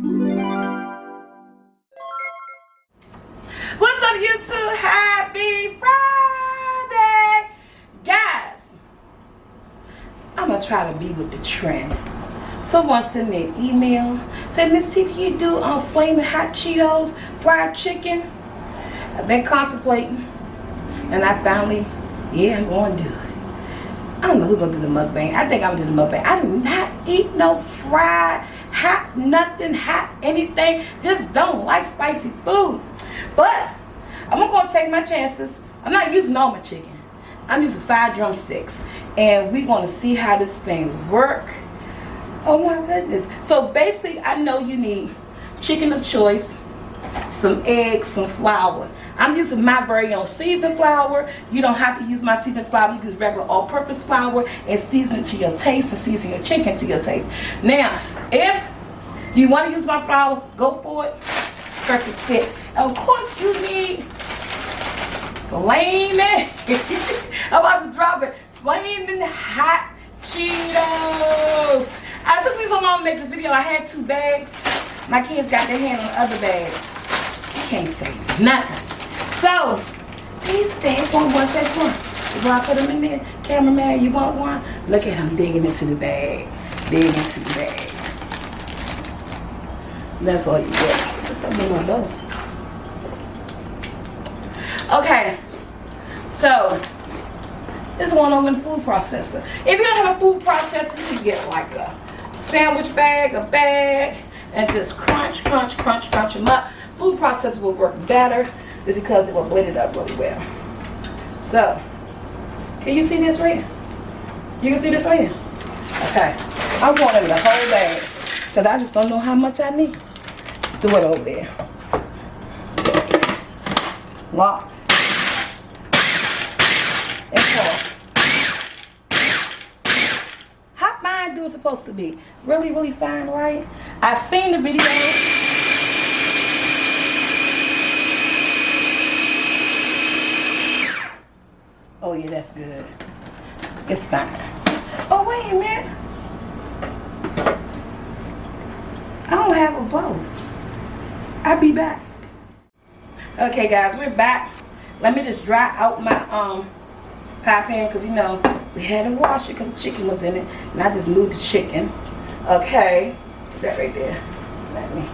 What's up, YouTube? Happy Friday! Guys, I'm going to try to be with the trend. Someone sent me an email. Said, Miss T, can you do flaming hot Cheetos, fried chicken? I've been contemplating. And I finally, I'm going to do it. I don't know who's going to do the mukbang. I think I'm going to do the mukbang. I do not eat no fried, hot, nothing, hot, anything. Just don't like spicy food. But I'm going to take my chances. I'm not using all my chicken. I'm using 5 drumsticks. And we're going to see how this thing works. Oh my goodness. So basically, I know you need chicken of choice, some eggs, some flour. I'm using my very own seasoned flour. You don't have to use my seasoned flour. You use regular all-purpose flour and season it to your taste and season your chicken to your taste. Now, if you want to use my flour, go for it. Perfect fit. Of course, you need flaming. I'm about to drop it. Flaming hot Cheetos. I took me so long to make this video. I had 2 bags. My kids got their hand on the other bag. You can't say nothing. So, these things, one takes one. You want to put them in there? Cameraman, you want one? Look at him digging into the bag. Digging into the bag. That's all you get. Just let me know. Okay. So, this one over in the food processor. If you don't have a food processor, you can get like a sandwich bag, a bag, and just crunch them up. Food processor will work better just because it will blend it up really well. So, can you see this right here? You can see this right here? Okay. I'm going in the whole bag because I just don't know how much I need. Do it over there. Lock. And pour. How fine do it supposed to be? Really, really fine, right? I've seen the video. Oh yeah, that's good. It's fine. Oh wait a minute. I don't have a bowl. I'll be back. Okay guys, we're back. Let me just dry out my pie pan because you know we had to wash it because the chicken was in it. And I just moved the chicken. Okay. Put that right there. Let me.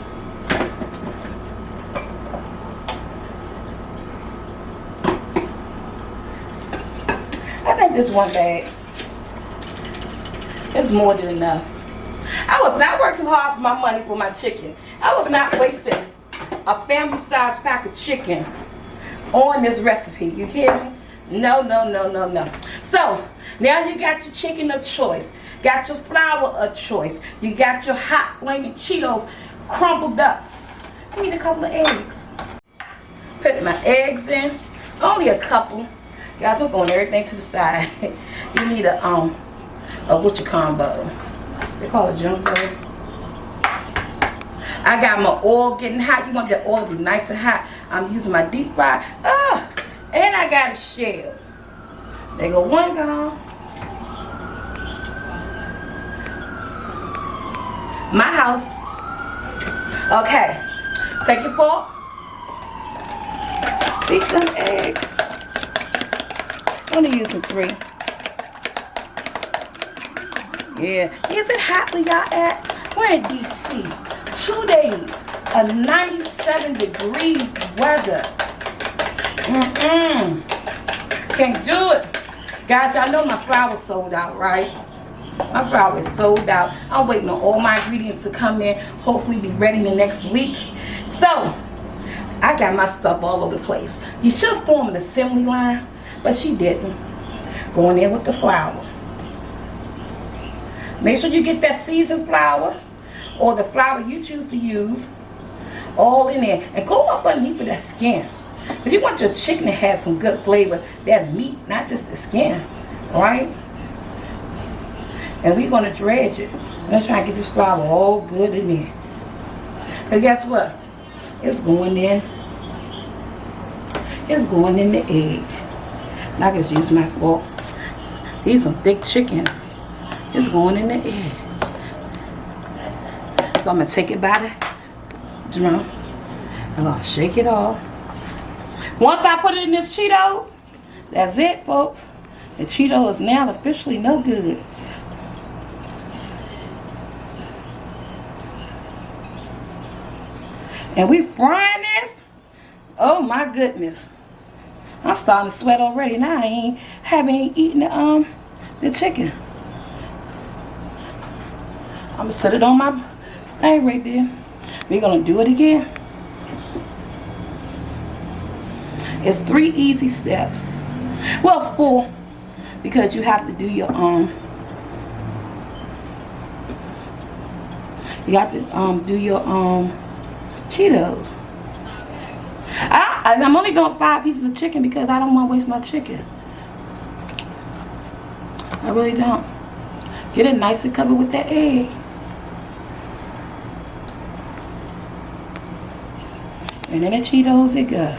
I think this one bag is more than enough. I was not working too hard for my money for my chicken. I was not wasting a family-sized pack of chicken on this recipe. You hear me? No. So, now you got your chicken of choice. Got your flour of choice. You got your hot flaming Cheetos crumbled up. I need a couple of eggs. Put my eggs in. Only a couple. Guys, I'm throwing everything to the side. You need a what you combo. They call it junk bowl. I got my oil getting hot. You want that oil to be nice and hot. I'm using my deep fry. And I got a shell. There go one gone. My house. Okay. Take your fork. Beat them eggs. I'm only using 3. Yeah. Is it hot where y'all at? We're in DC. 2 days of 97 degrees weather. Can't do it. Guys, y'all know my flour's sold out, right? My flour is sold out. I'm waiting on all my ingredients to come in. Hopefully be ready the next week. So, I got my stuff all over the place. You should form an assembly line, but she didn't. Going in with the flour. Make sure you get that seasoned flour or the flour you choose to use all in there. And go up underneath of that skin. But you want your chicken to have some good flavor. That meat, not just the skin. Right? And we're going to dredge it. I'm going to try and get this flour all good in there. Because guess what? It's going in. It's going in the egg. Now I can just use my fork. These are thick chicken. It's going in the egg. So I'm going to take it by drum. I'm gonna shake it off. Once I put it in this Cheetos, that's it, folks. The Cheeto is now officially no good. And we frying this. Oh my goodness. I'm starting to sweat already. Now I haven't eaten the chicken. I'm gonna set it on my thing right there. We're gonna do it again. It's 3 easy steps. Well, 4, because you have to do your you have to do your Cheetos. I'm only doing 5 pieces of chicken because I don't want to waste my chicken. I really don't. Get it nice and covered with that egg. And in the Cheetos it goes.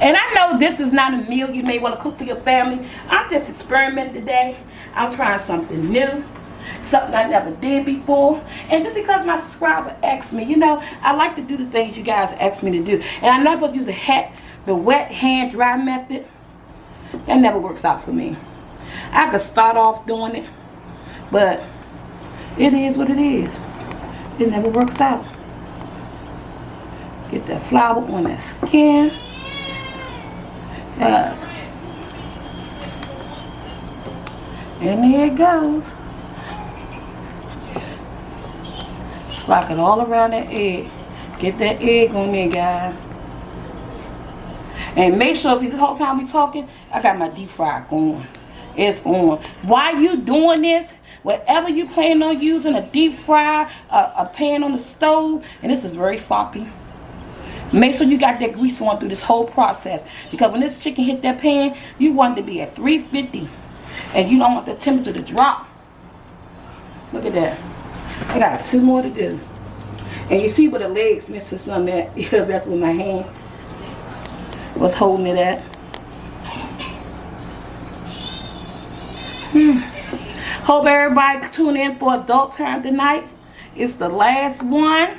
And I know this is not a meal you may want to cook for your family. I'm just experimenting today. I'm trying something new, something I never did before. And just because my subscriber asked me, you know, I like to do the things you guys ask me to do. And I'm not supposed to use the wet hand dry method. That never works out for me. I could start off doing it, but it is what it is. It never works out. Get that flour on that skin. Yes. And there it goes. Slack it all around that egg. Get that egg on there, guys. And make sure, see, the whole time we talking, I got my deep fryer going. It's on. While you doing this, whatever you plan on using, a deep fryer, a pan on the stove, and this is very sloppy. Make sure you got that grease on through this whole process, because when this chicken hit that pan, you want it to be at 350, and you don't want the temperature to drop. Look at that. I got 2 more to do. And you see where the legs missing some at? Yeah, that's where my hand was holding it at. Hope everybody tune in for adult time tonight. It's the last one.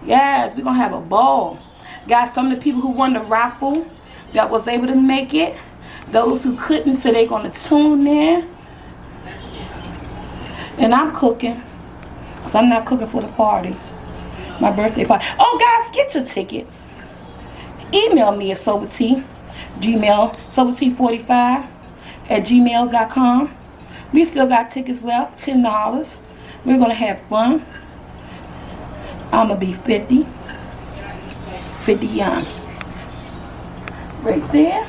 Yes, we're gonna have a ball. Got some of the people who won the raffle that was able to make it. Those who couldn't, so they're gonna tune in. And I'm cooking, because I'm not cooking for the party. My birthday party. Oh guys, get your tickets. Email me at SoulfulT, SoulfulT45@gmail.com. We still got tickets left, $10. We're gonna have fun. I'm gonna be 50 young. Right there.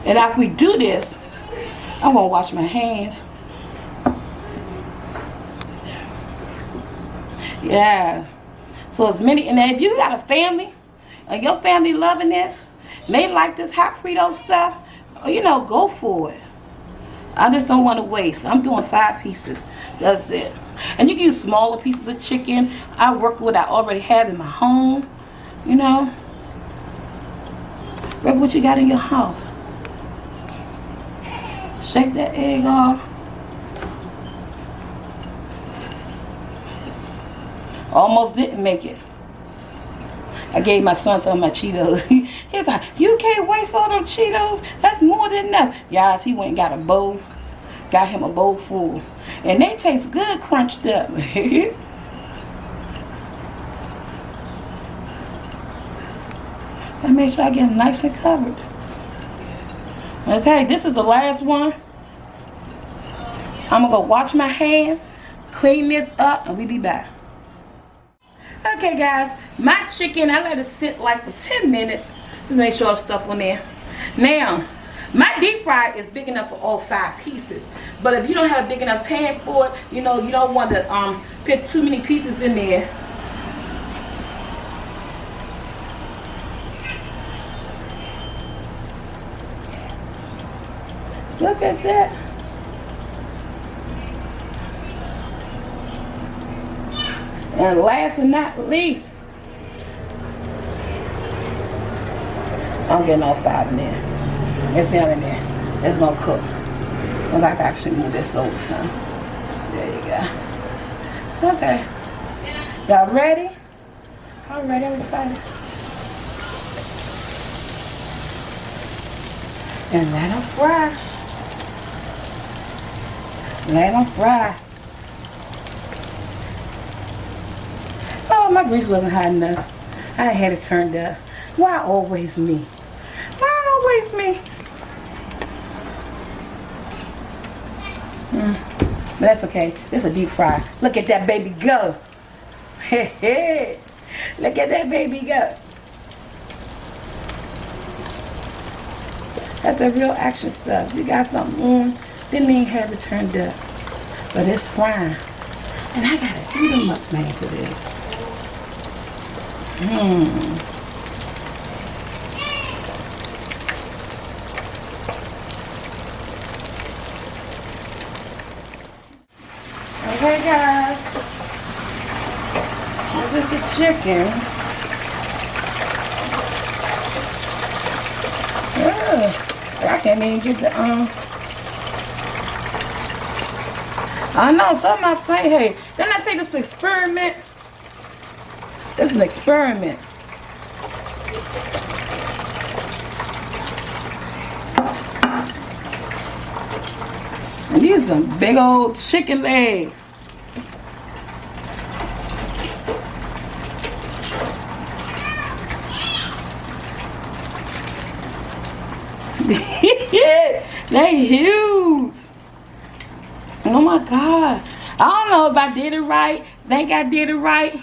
And after we do this, I'm gonna wash my hands. Yeah. So as many, and then if you got a family, and your family loving this, and they like this hot Frito stuff, you know, go for it. I just don't want to waste. I'm doing 5 pieces. That's it. And you can use smaller pieces of chicken. I work with what I already have in my home. You know, work what you got in your house. Shake that egg off. Almost didn't make it. I gave my son some of my Cheetos. He's like, you can't waste all them Cheetos. That's more than enough. Guys, he went and got a bowl. Got him a bowl full. And they taste good crunched up. I make sure I get them nice and covered. Okay, this is the last one. I'm going to go wash my hands, clean this up, and we'll be back. Okay guys, my chicken, I let it sit like for 10 minutes. Just make sure I have stuff on there. Now, my deep fry is big enough for all 5 pieces. But if you don't have a big enough pan for it, you know, you don't want to put too many pieces in there. Look at that. And last but not least, I'm getting all 5 in there. It's down in there. It's gonna cook. Look, I can actually move this over some. There you go. Okay. Y'all ready? I'm ready. I'm excited. And let them fry. Let them fry. Oh, my grease wasn't hot enough. I had it turned up. Why always me? Why always me? But that's okay. This is a deep fry. Look at that baby go. Look at that baby go. That's the real action stuff. You got something on, didn't even have it turned up. But it's frying. And I gotta do the mukbang for this. Okay, guys. This is the chicken. I can't even get the I know some of my friends. Hey, didn't I say this is an experiment? This is an experiment. And these are some big old chicken legs. They huge. Oh my God. I don't know if I did it right. Think I did it right.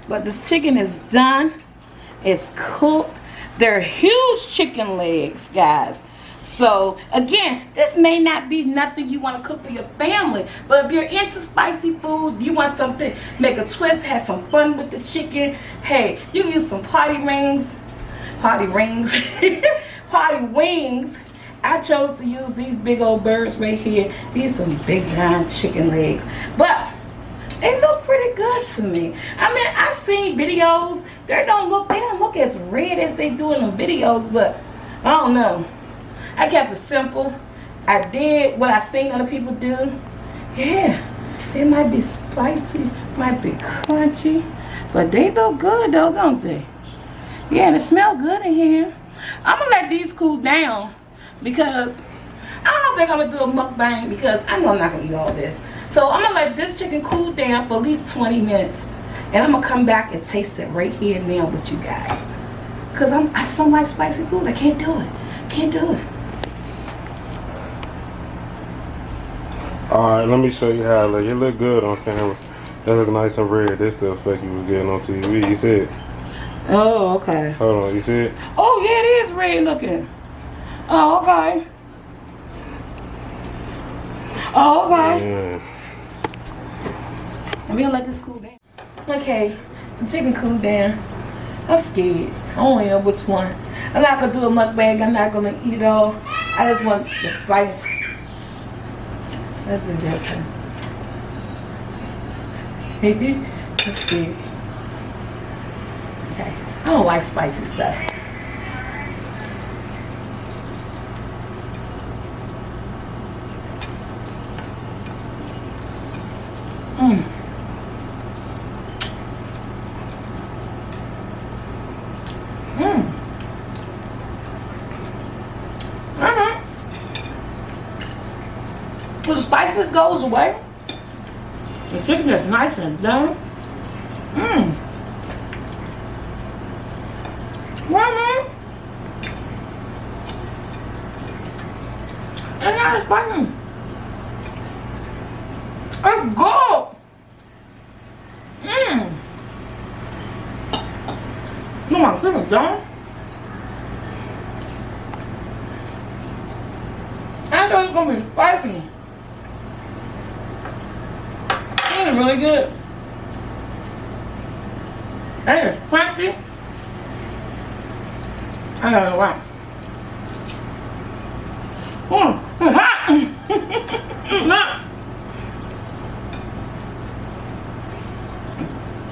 But the chicken is done. It's cooked. They're huge chicken legs, guys. So again, this may not be nothing you want to cook for your family, but if you're into spicy food, you want something, make a twist, have some fun with the chicken, hey, you can use some party wings. I chose to use these big old birds right here. These are some big giant chicken legs, but they look pretty good to me. I mean, I've seen videos. They don't look as red as they do in the videos, but I don't know. I kept it simple. I did what I seen other people do. Yeah, it might be spicy, might be crunchy, but they look good though, don't they? Yeah, and it smells good in here. I'm gonna let these cool down because I don't think I'm gonna do a mukbang because I know I'm not gonna eat all this. So I'm gonna let this chicken cool down for at least 20 minutes, and I'm gonna come back and taste it right here and now with you guys. Cause I just don't like spicy food. I can't do it. Can't do it. Alright, let me show you how it look. It look good on camera. That look nice and red. That's the effect you was getting on TV. You see it? Oh, okay. Hold on, you see it? Oh, yeah, it is red looking. Oh, okay. Oh, okay. Yeah. I'm gonna let this cool down. Okay, the chicken cooled down. I'm scared. I don't know which one. I'm not gonna do a mukbang. I'm not gonna eat it all. I just want the spice. Let's do this one. I'm scared. Okay, I don't like spicy stuff. When the spiciness goes away, the chicken is nice and done. It's not as spicy. It's good. No, my chicken's done. I thought it was gonna be spicy. It's really good. And it's crunchy. I don't know why. It's hot.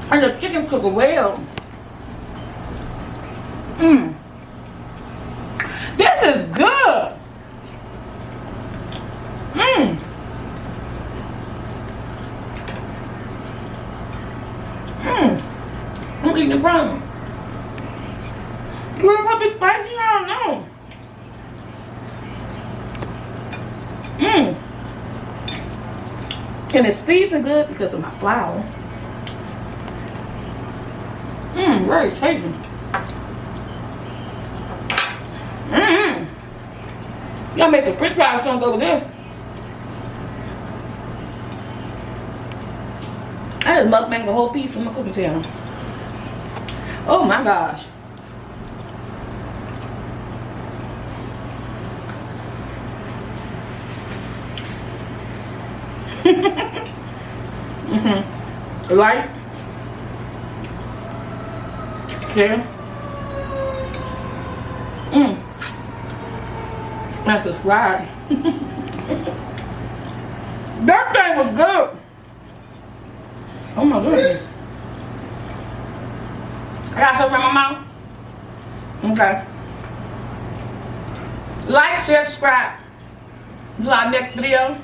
And the chicken cooked well. This is good. Mmm. And it's seasoned good because of my flour. Mmm, very tasty. Mmm. Y'all make some french fries chunks over there. I just mukbang the whole piece from my cooking channel. Oh my gosh. Like, share, and subscribe. That thing was good. Oh my goodness. I got something in my mouth. Okay. Like, share, subscribe. Until our next video.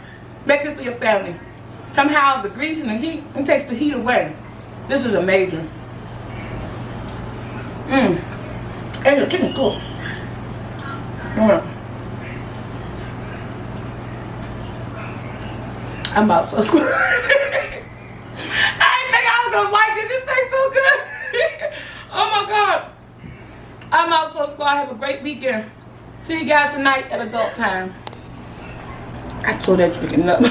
Make this for your family. Somehow the grease and the heat, it takes the heat away. This is amazing. And the chicken cool. I'm out so square. I didn't think I was gonna like it. This tastes so good. Oh my god. I'm out so square. Have a great weekend. See you guys tonight at adult time. I tore that chicken up.